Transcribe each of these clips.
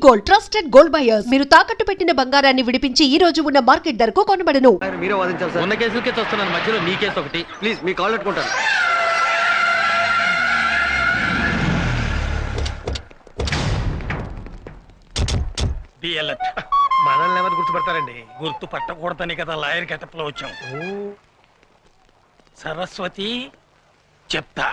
Gold trusted gold buyers. మీరు తాకట్టు పెట్టిన బంగారాన్ని విడిపించి ఈ రోజు ఉన్న మార్కెట్ ధరకు కొనబడను. మీరే వాదించాలి సార్. ఉన్న కేసులకే వస్తున్నాను, మధ్యలో నీ కేసు ఒకటి. ప్లీజ్ మీ కాల్ పెట్టుకుంటాను. మనల్ని ఎవరు గుర్తుపడతారండి? గుర్తు పట్టకూడదని కదా లాయర్ గెటప్ లో వచ్చాం. సరస్వతి చెప్తా.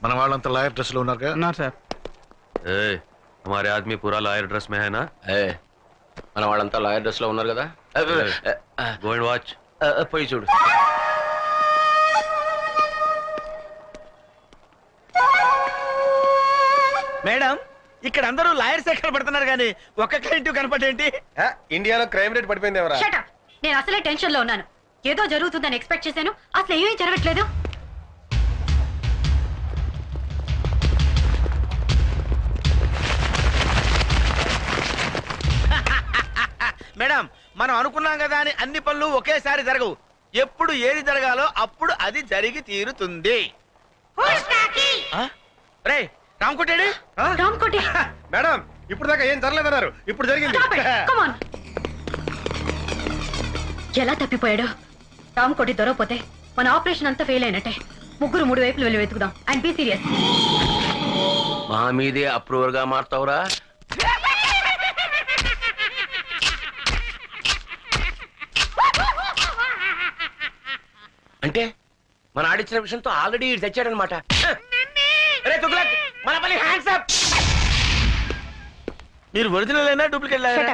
మన వాళ్ళంతా లాయర్ డ్రెస్ లో ఉన్నారు సార్. हमारे आदमी पूरा लॉयर ड्रेस में है ना? మన వాళ్ళంతా లాయర్ డ్రెస్ లో ఉన్నారు కదా. Go and watch. పోయి చూడు. మేడం, ఇక్కడ అందరూ లాయర్స్ ఎక్కడ పడుతున్నారు కానీ ఒక్క క్లయింట్ కనపడేంటి? ఇండియాలో క్రైమ్ రేట్ పడిపోయింది ఎవరా? Shut up. నేను అసలే టెన్షన్ లో ఉన్నాను. ఏదో జరుగుతుందని ఎక్స్పెక్ట్ చేశాను, అసలు ఏమీ జరగట్లేదు. మేడం, మనం అనుకున్నాం కదా అని అన్ని పనులు ఒకేసారి జరగవు. ఎప్పుడు ఏది జరగాలో అప్పుడు అది జరిగి తీరుతుంది. రే రామ్కోటేడి. రామ్కోటి, మేడం, ఇప్పుడు దాకా ఏం జరగలేదన్నారు, ఇప్పుడు జరిగింది. stop it. Come on. ఎలా తప్పిపోయాడు? రామ్కోటి దొరకపోతే మన ఆపరేషన్ అంతా ఫెయిల్ అయినట్టే. ముగ్గురు మూడు వైపులు వెళ్ళి వెతుకుదాం. And be serious. మా మీదే అప్రూవర్ గా మారుతావురా? అంటే మన ఆడిచ్చిన విషయంతో ఆల్రెడీ తెచ్చాడనమాట. మీరు ఒరిజినల్ అయినా డూప్లికేట్ లాయర్?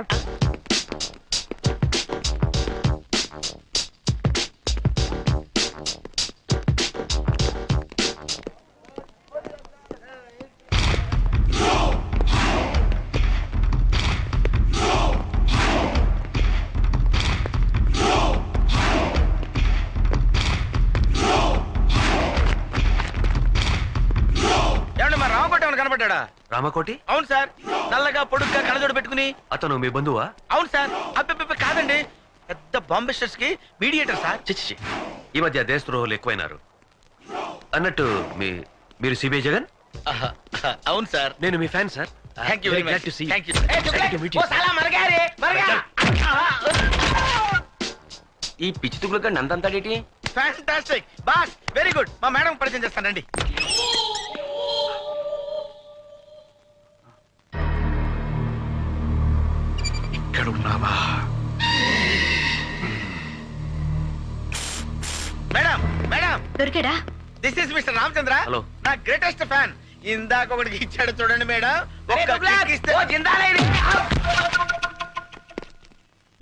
కనపడ్డా? రామకోటి? అవును సార్. నల్లగా పొడుగ్గా కళ్ళజోడు పెట్టుకుని. అతను మీ బంధువా? అవును సార్. అబ్బే కాదండి, పెద్ద బాంబిస్టర్స్ కి మీడియేటర్ సార్. చిచ్చి, ఈ మధ్య దేశద్రోహులు ఎక్కువైనారు. అన్నట్టు మీరు సిబిఐ జగన్? అవును సార్. నేను మీ fan sir. Thank you very much. To see. Thank you. ఈ పిచ్చి తుగులుగా నందంతాడేటి? Fantastic boss, very good. మా మేడం పరిచయం చేస్తానండి. ఇక్కడున్నావా? మేడం, మేడం, దొరికాడా? This is mister Ramachandra. Hello. నా గ్రేటెస్ట్ ఫ్యాన్. ఇందాక ఒకటికి ఇచ్చాడు చూడండి మేడం. ఒక్క kick ఇస్తే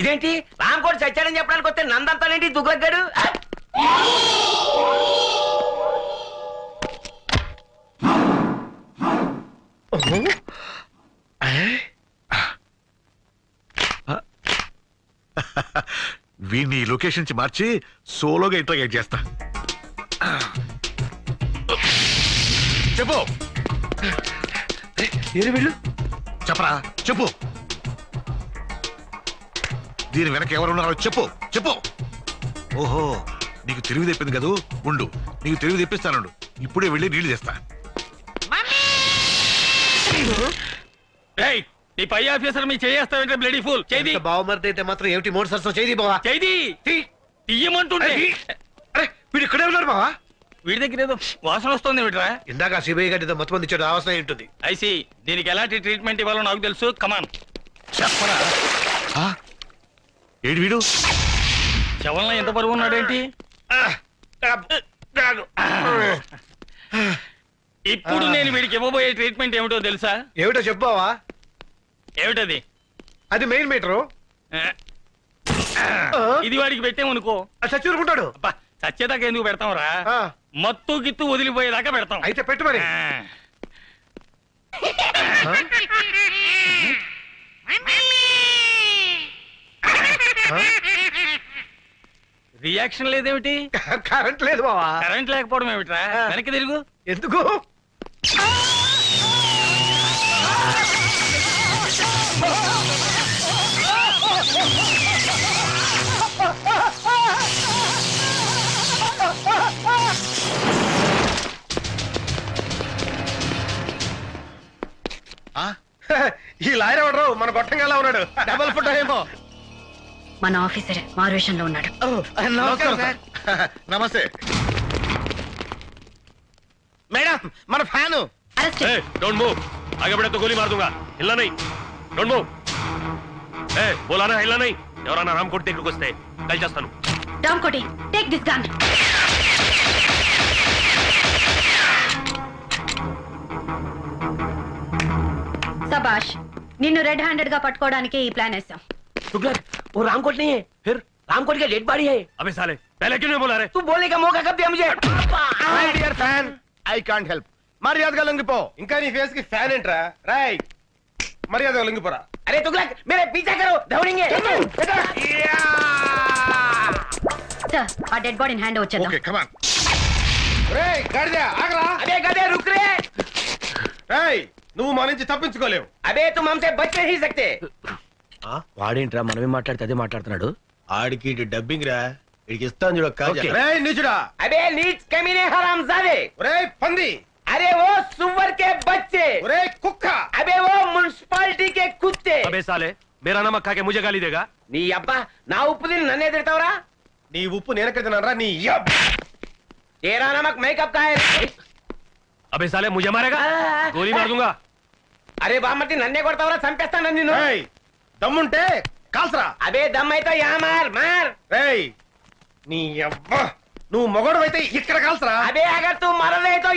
ఇదేంటి రామ్కోటి చచ్చాడని చెప్పడానికి వస్తే నందంతాడేంటి దుగ్లగ్గాడు? వీడిని లొకేషన్ నుంచి మార్చి సోలోగా ఇంట్రాగేట్ చేస్తా. చెప్పు. వీళ్ళు చెప్పరా, చెప్పు. దీని వెనక ఎవరున్నారో చెప్పు, చెప్పు. ఓహో, నీకు తెలివి తెప్పింది కదూ. ఉండు, నీకు తెలివి తెప్పిస్తానుండు. ఇప్పుడే వెళ్ళి నీళ్లు తెస్తా. నీ పై ఆఫీసర్ మీ చేస్తావంటే బ్లడీ ఫుల్. చేది బావమరిది అయితే మాత్రం ఏమిటి మోటార్ సరస్సు చేయి బావా. చేది తీయమంటుంటే. అరే, వీడు ఇక్కడే ఉన్నారు బావా. వీడి దగ్గర ఏదో వాసన వస్తుంది వీటిరా. ఇందాక సిబిఐ గారి మొత్తం మంది ఇచ్చాడు, ఆవాసన ఉంటుంది. ఐసి, దీనికి ఎలాంటి ట్రీట్మెంట్ ఇవ్వాలో నాకు తెలుసు. కమాన్ చెప్పరా. ఏడు వీడు శవంలో ఎంత బరువు ఉన్నాడేంటి? ఇప్పుడు నేను వీడికి ఇవ్వబోయే ట్రీట్మెంట్ ఏమిటో తెలుసా? ఏమిటో చెప్పావా? ఏమిటది? అది మెయిన్ మీటరు. ఇది వాడికి పెట్టామనుకో చచ్చూరుకుంటాడు. చచ్చేదాకా ఎందుకు పెడతాం రా? మత్తు గిత్తు వదిలిపోయేదాకా పెడతాం. అయితే పెట్టు మరి. రియాక్షన్ లేదేమిటి? కరెంట్ లేదు బావా. కరెంట్ లేకపోవడం ఏమిట్రా? వెనక్కి తిరుగు. ఎందుకు? ఈ లాయర్ ఎవడరు మన గొట్టంగా ఉన్నాడు డబల్ ఫోటో ఏమో. మన ఆఫీసర్ మారువేషంలో ఉన్నాడు. నమస్కారం సార్. నమస్తే. మేడం మన ఫ్యాను. అరెస్ట్. डोंट मूव, आगे बढ़े तो गोली मार दूंगा. हिलना नहीं. Don't move. बोला ना हिलना नहीं. ఎవరన్నా రామ్ కోటి దగ్గరికి వస్తే కాల్ చేస్తాను. రామ్ కోటి, టేక్ దిస్ గన్. సబాష్, నిన్ను రెడ్ హ్యాండెడ్ గా పట్టుకోవడానికి ఈ ప్లాన్ వేసాం. तुगलक वो रामकोट नहीं है, फिर रामकोट का डेड बॉडी है. अबे साले पहले क्यों नहीं बोला रे? तू बोलने का मौका कब दिया मुझे? My dear fan, I can't help. మర్యాదగా లొంగిపో. ఇంకా నీ ఫేస్ కి ఫ్యాన్ ఏంట్రా? రై మర్యాదగా లొంగిపోరా. अरे तुगलक मेरे पीछा करो, दौड़ेंगे. సార్, ఆ డెడ్ బాడీని హ్యాండ్ వచ్చేద్దాం. Okay come on. రేయ్ గాడిద ఆగరా. अबे गधे रुक रे. రేయ్ నువ్వు మా నుంచి తప్పించుకోలేవు. अबे तुम हमसे बच नहीं सकते. వాడేంట్రా మనమే మాట్లాడితే అదే మాట్లాడుతున్నాడు. ఆడికి డబ్బింగ్ రా, ఇడికి ఇస్తాను చూడొక్క. రేయ్ నీచుడా. अबे नीच कमीने हरामजादे. రేయ్ పంది. अरे वो सुअर के बच्चे. రేయ్ కుక్క. अबे वो म्युनिसिपालिटी के कुत्ते. अबे साले मेरा नमक खा के मुझे गाली देगा? నీ అబ్బా నా ఉప్పు తిని నన్నే తిడతావురా? నీ ఉప్పు నేనెక్కడ తిన్నారా నీ तेरा नमक मेकअप का है. अबे साले मुझे मारेगा? गोली मार दूंगा. అరే బామ్మర్తి నన్నే కొడతావురా? చంపేస్తాను నిన్ను. రేయ్ దమ్ముంటే కాల్సరా. అబే దమ్ అయితే యా మార్ మార్. రేయ్ నీ అబ్బా, నువ్వు మొగడు ఇక్కడ కాల్సరా. అబే అగర్ తూ మర రहे तो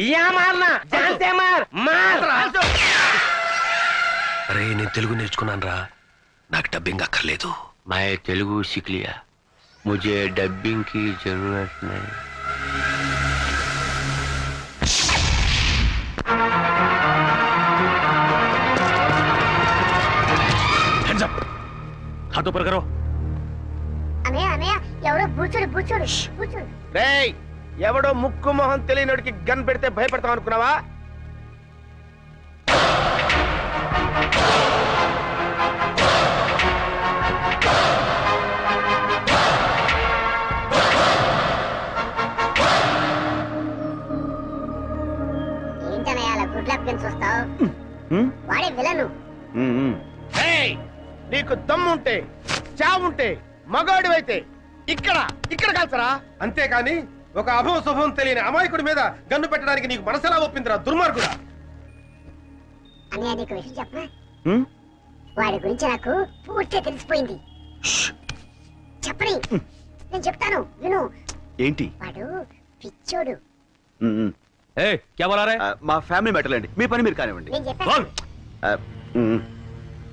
यहाँ मारना, जान से मार मार. అరే నేను తెలుగు నేర్చుకున్నాను రా, నాకు డబ్బింగ్ అక్కర్లేదు. मैं तेलुगु सीख लिया, मुझे डबिंग की जरूरत नहीं. హ్యాండ్స్ అప్, హాత్ ऊपर करो. అన్నయ్య అన్నయ్య ఎవరో బూచుడు బూచుడు బూచుడు. రేయ్ ఎవడో ముక్కు మొహం తెలియనోడికి గన్ పెడితే భయపడతాం అనుకున్నావా? ఏంటన్నయ్య అలా గుడ్ లక్ అని చూస్తావు? వాడే విలను. రేయ్ నీకు దమ్ముంటే చావుంటే మగాడివైతే ఇక్కడ ఇక్కడ కాల్సరా. అంతేకాని ఒక అభవం శుభం తెలియని అమాయకుడి మీద గన్ను పెట్టడానికి నీకు మనసెలా ఒప్పిందిరా దుర్మార్గుడా. అన్నయ్య నీకు విషయం చెప్పనా? వాడి గురించి నాకు పూర్తిగా తెలిసిపోయింది. చెప్పని నేను చెప్తాను విను. ఏంటి? వాడు పిచ్చోడు. ఏ క్యా బోలా రే? మా ఫ్యామిలీ మ్యాటర్ అండి, మీ పని మీరు కానివ్వండి. నేను చెప్పాను.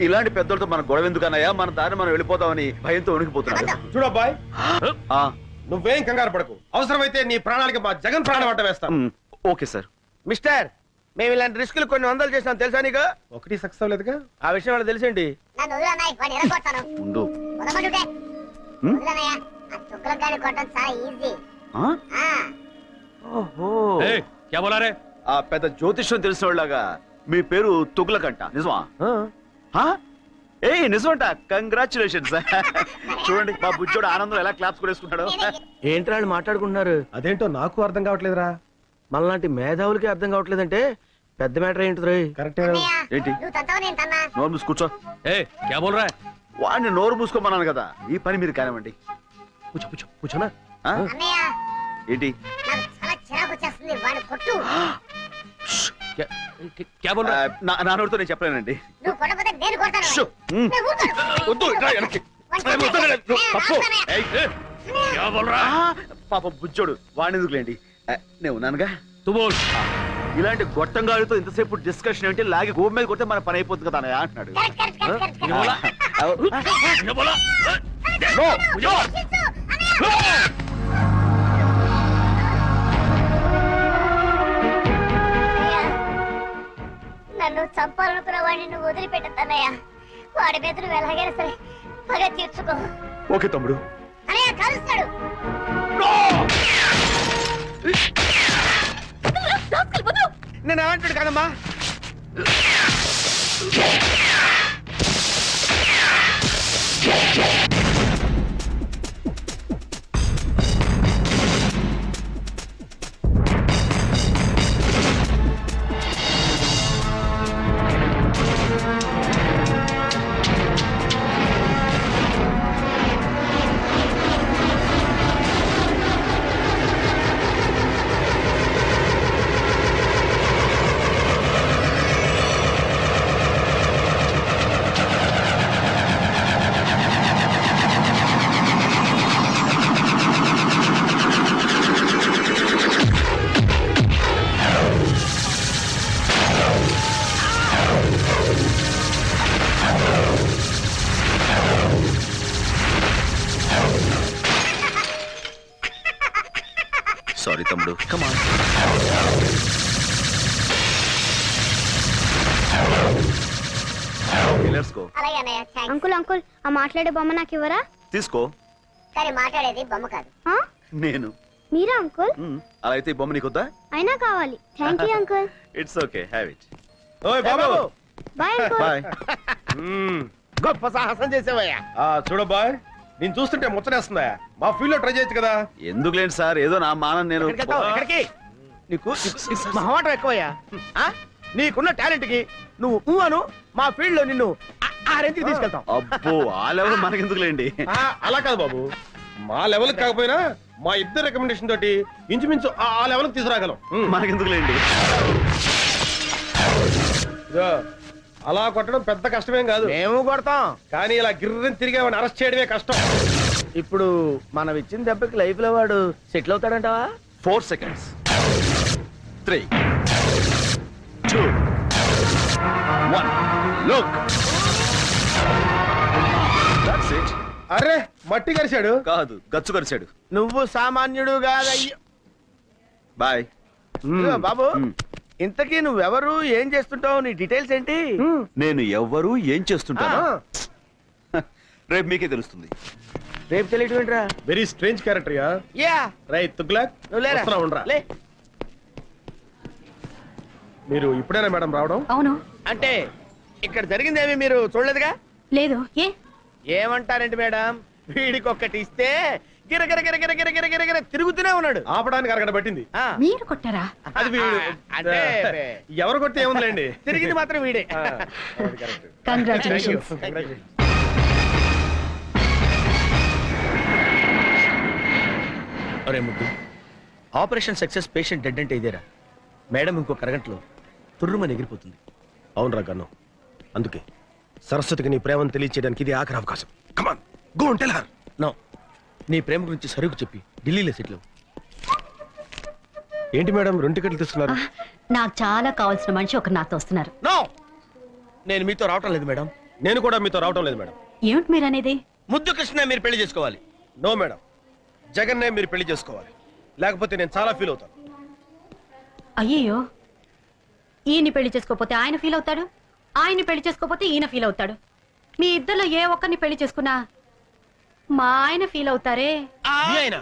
ఇలాంటి పెద్దలతో మన గొడవ ఎందుకన్నాయా? మన దారి మనం వెళ్ళిపోతామని భయంతో ఉనికిపోతున్నాడు. చూడబ్బాయ్, నువ్వేం కంగారు పడకు. అవసరమైతే నీ ప్రాణాలకి మా జగన్ ప్రాణం అడ్డ వేస్తాం. Okay sir. మిస్టర్, మేము ఇలాంటి రిస్కులు కొన్ని వందలు చేసినాం తెలుసా నీకు? ఒకటి సక్సెస్ అవ్వలేదుగా. ఆ విషయం వాళ్ళకి తెలిసేంటి? నన్ను వదిలన్నాయి, వాడిని ఎరగొడతాను. ఉండు. వదలమంటుంటే వదిలన్నయ్య. ఆ తుక్కల గాని కొట్టడం చాలా ఈజీ. ఓహో, ఏ క్యా బోలా రే? ఆ పెద్ద జ్యోతిష్యం తెలిసిన వాళ్ళగా మీ పేరు తుగ్లకంట, నిజమా? ఏ నిజమంట. కంగ్రాచులేషన్స్. చూడండి మా బుజ్జోడు ఆనందం ఎలా క్లాప్స్ కొడేసుకుంటాడు. ఏంట్రా వాళ్ళు మాట్లాడుకుంటున్నారు? అదేంటో నాకు అర్థం కావట్లేదురా. మనలాంటి మేధావులకి అర్థం కావట్లేదంటే పెద్ద మ్యాటర్ ఏంటి? కరెక్ట్ ఏంటి? నువ్వు తంతావు నేను తన్నా. నోరు మూసి కూర్చో. ఏ క్యా బోల్ రా? వాడిని నోరు మూసుకోమన్నాను కదా, ఈ పని మీరు కానివ్వండి. కూర్చోనా? అన్నయ్య ఏంటి? నాకు చాలా చిరాకు వచ్చేస్తుంది. వాడిని కొట్టు. క్యా బోల్ రా? నా నోటితో నేను చెప్పలేనండి. నువ్వు కొట్టకపోతే నేను కొడతాను. షూ. నేను ఊరుకోను. వద్దు, రా వెనక్కి. వాడిని కొట్టండి. తప్పు. ఏయ్, క్యా బోల్ రా? పాప బుజ్జోడు, వాడిని ఎందుకులేండి, నేను ఉన్నానుగా. తు బోల్. ఇలాంటి గొట్టంగాడితో ఇంతసేపు డిస్కషన్ ఏంటి? లాగి గోపు మీద కొడితే మన పని అయిపోతుంది కదా అన్నయ్య అంటున్నాడు. కరెక్ట్, కరెక్ట్, కరెక్ట్, కరెక్ట్, క్యా బోలా? క్యా బోలా? No, no. శిక్షు, అన్నయ్య. నన్ను చంపాలనుకున్న వాడిని నువ్వు వదిలిపెట్టద్దన్నయ్య. వాడి మీద నువ్వు ఎలాగైనా సరే పగ తీర్చుకో. ఓకే తమ్ముడు. అన్నయ్య కలుస్తాడు. నేను ఏమంటాడు కదమ్మా. Let's go. అలాగే అన్నయ్య థాంక్స్. అంకుల్ అంకుల్ ఆ మాట్లాడే బొమ్మ నాకు ఇవ్వరా? తీసుకో. కానీ మాట్లాడేది బొమ్మ కాదు. నేను. మీరా అంకుల్? అలా అయితే ఈ బొమ్మ నీకొద్దా? అయినా కావాలి. Thank you uncle. It's okay, have it. ఓయ్ బాబు, బాయ్ అంకుల్. బాయ్. గొప్ప సాహసం చేసావయ్యా. చూడబ్బాయ్, నేను చూస్తుంటే ముచ్చటేస్తుందా? మా ఫీల్డ్ లో ట్రై చేయొచ్చు కదా. ఎందుకు లేండి సార్, ఏదో నా మానం నేను. ఎక్కడికి? నీకు మహమాటం ఎక్కువయ్యా. నీకున్న టాలెంట్ కి నువ్వు అను, మా ఫీల్డ్ లో నిన్ను ఆ రేంజ్ కి తీసుకెళ్తాం. అబ్బో, ఆ లెవెల్ మనకెందుకు లేండి. అలా కాదు బాబు, మా లెవెల్ కాకపోయినా మా ఇద్దరు రికమెండేషన్ తోటి ఇంచుమించు ఆ లెవెల్ కి తీసుకురాగలం. మనకెందుకు లేండి. అలా కొట్టడం పెద్ద కష్టమేం కాదు. మేము కొడతాం, కానీ ఇలా గిర్రని తిరిగి అరెస్ట్ చేయడమే కష్టం. ఇప్పుడు మనం ఇచ్చిన దెబ్బకి లైఫ్ లో వాడు settle అవుతాడంటావా? 4 seconds. 3, 2, 1. Look. That's it. అరే, మట్టి కరిశాడు కాదు, గచ్చు కరిచాడు. నువ్వు సామాన్యుడు కాదయ్యో. బాయ్ బాబు, ఇంతకీ నువ్వెవరు, ఏం చేస్తుంటావు, నీ డీటెయిల్స్ ఏంటి? నేను ఎవ్వరు ఏం చేస్తుంటాను రేపు మీకే తెలుస్తుంది. రేపు తెలియటం ఏంట్రా? Very strange character yeah. Right Tughlaq, వస్తున్నా ఉండరా. మీరు ఇప్పుడేనా మేడం రావడం? అవును. అంటే ఇక్కడ జరిగిందేమి మీరు చూడలేదుగా? లేదు. ఏమంటారండి మేడం, వీడికి ఒక్కటి ఇస్తే గిరగిర గిరగిర గిరగిర గిరగిర తిరుగుతూనే ఉన్నాడు. ఆపడానికి అరగడ పట్టింది. మీరు కొట్టారా? అది వీడు. అంటే ఎవరు కొడితే ఏముందిలేండి, తిరిగింది మాత్రం వీడే. కంగ్రాచులేషన్స్. అరే ముద్దు, ఆపరేషన్ సక్సెస్, పేషెంట్ డెడ్ అంటే ఇదేరా? మేడం ఇంకొక అరగంటలో తుర్రుమని ఎగిరిపోతుంది. అవునరా గన్ను, అందుకే సరస్వతికి నీ ప్రేమను తెలియచేయడానికి ఇది ఆఖరి అవకాశం. Come on, go and tell her. No, నీ ప్రేమ గురించి సరుకు చెప్పి ఢిల్లీలో సెటిల్. ఏంటి మేడం, 2 టికెట్లు తీసుకున్నారు? నాకు చాలా కావాల్సిన మనిషి ఒకరు నాతో వస్తున్నారు. నో, నేను మీతో రావటం లేదు మేడం. నేను కూడా మీతో రావటం లేదు మేడం. ఏమిటి మీరు అనేది? ముద్దు కృష్ణ మీరు పెళ్లి చేసుకోవాలి. నో మేడం, జగన్నే మీరు పెళ్లి చేసుకోవాలి, లేకపోతే నేను చాలా ఫీల్ అవుతాను. అయ్యయ్యో, ఈయన్ని పెళ్లి చేసుకోకపోతే ఆయన ఫీల్ అవుతాడు, ఆయన్ని పెళ్లి చేసుకోకపోతే ఈయన ఫీల్ అవుతాడు. మీ ఇద్దరిలో ఏ ఒక్కరిని పెళ్లి చేసుకున్నా మా ఆయన ఫీల్ అవుతారే. ఆయన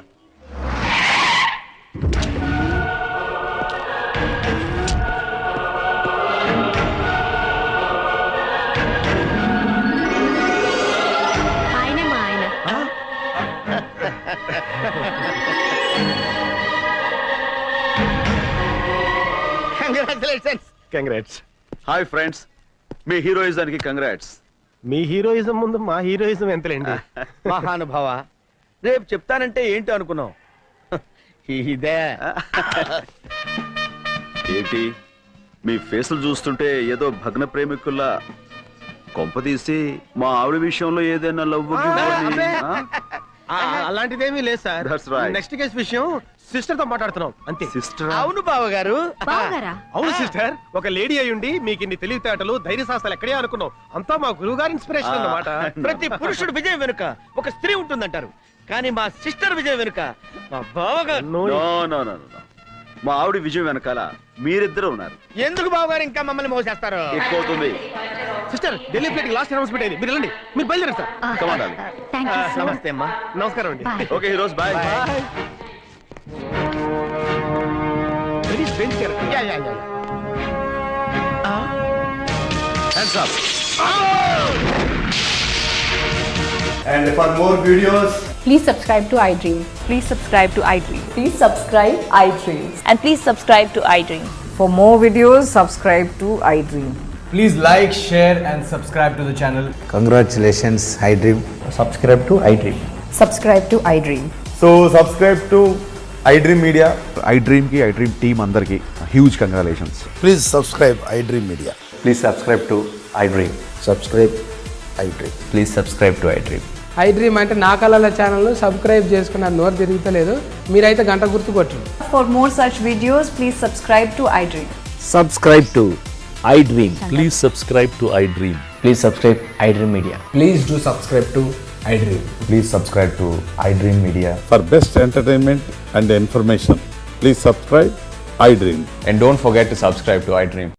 ఆయనే మా ఆయన. కంగ్రాట్స్. హాయ్ ఫ్రెండ్స్, మీ హీరోయిజానికి కంగ్రాట్స్. మీ హీరోయిజం ముందు మా హీరోయిజం ఎంతలేండి. మహానుభావ, రేపు చెప్తానంటే ఏంటో అనుకున్నావు. ఇదే ఏంటి మీ ఫేసులు చూస్తుంటే ఏదో భగ్న ప్రేమికుల్లా, కొంపదీసి మా ఆవిడ విషయంలో ఏదైనా లవ్ అలాంటిదేమీ లేదు sir. That's right. Next case విషయం సిస్టర్ తో మాట్లాడుతున్నాం అంతే. సిస్టర్? అవును బావగారు. బావగారా? అవును సిస్టర్, ఒక లేడీ అయ్యుండి మీకు ఇన్ని తెలివితేటలు ధైర్య సాహసాలు ఎక్కడే అనుకున్నాం. అంతా మా గురువు గారి ఇన్స్పిరేషన్ అన్నమాట. ప్రతి పురుషుడు విజయం వెనుక ఒక స్త్రీ ఉంటుందంటారు, కానీ మా సిస్టర్ విజయం వెనుక మా బావగారు. నో నో నో నో, మా ఆవిడ విజయం వెనకాల మీరిద్దరు ఉన్నారు. ఎందుకు బావగారు ఇంకా మమ్మల్ని మోసేస్తారు? ఎక్కువ అవుతుంది. Sister, Delhi flight last announcement అయింది, మీరు వెళ్ళండి. మీరు బయలుదేరండి sir. Come on, darling. Thank you so much. నమస్తే అమ్మా. నమస్కారం అండి. Bye. Okay heroes, bye. Very strange character. Hands up. And for more videos, please subscribe to iDream. Please subscribe to iDream. Please subscribe iDream. And please subscribe to iDream. For more videos, subscribe to iDream. please like, share and subscribe to the channel. Congratulations, iDream. Subscribe to iDream. Subscribe to iDream. So subscribe to iDream Media. iDream ki iDream team andarki huge congratulations. Please subscribe iDream Media. Please subscribe to iDream. Subscribe iDream. Please subscribe to iDream. iDream అంటే నా కళల channel subscribe చేసుకున్న నోరు తిరుగుతలేదు, మీరైతే గంట గుర్తు కొట్టండి. For more such videos, please subscribe to iDream. Subscribe to iDream. Please subscribe to iDream. Please subscribe iDream Media. Please do subscribe to iDream. Please subscribe to iDream Media. For best entertainment and information, Please subscribe iDream. And don't forget to subscribe to iDream.